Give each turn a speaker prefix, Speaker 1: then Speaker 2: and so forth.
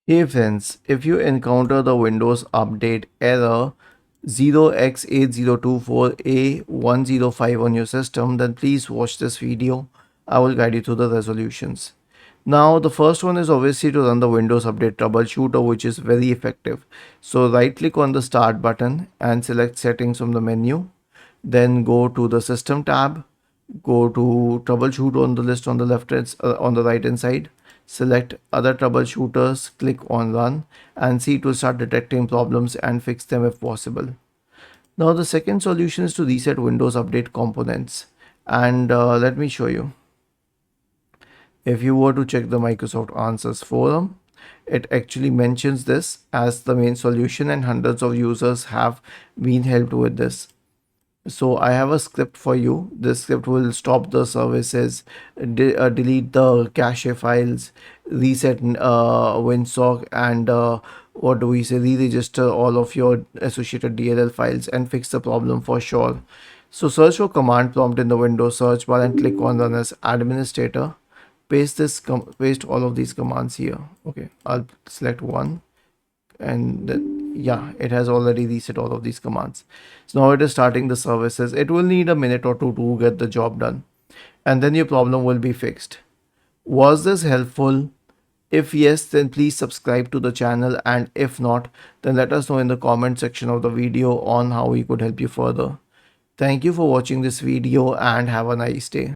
Speaker 1: Hey friends, if you encounter the Windows Update error 0x8024a105 on your system, then please watch this video. I will guide you through the resolutions. Now, the first one is obviously to run the Windows Update troubleshooter, which is very effective. So right click on the start button and select settings from the menu. Then go to the system tab, go to troubleshoot on the list on the on the right hand side, select other troubleshooters, click on run, and see it will start detecting problems and fix them if possible. Now the second solution is to reset Windows Update components, and let me show you. If you were to check the Microsoft Answers forum, it actually mentions this as the main solution, and hundreds of users have been helped with this. So I have a script for you. This script will stop the services, delete the cache files, reset WinSock, and what do we say, re-register all of your associated DLL files and fix the problem for sure. So search for command prompt in the Windows search bar and click on run as administrator. Paste all of these commands here. Okay, I'll select one, and yeah, it has already reset all of these commands. So now it is starting the services. It will need a minute or two to get the job done, and then your problem will be fixed. Was this helpful? If yes, then please subscribe to the channel, and if not, then let us know in the comment section of the video on how we could help you further. Thank you for watching this video and have a nice day.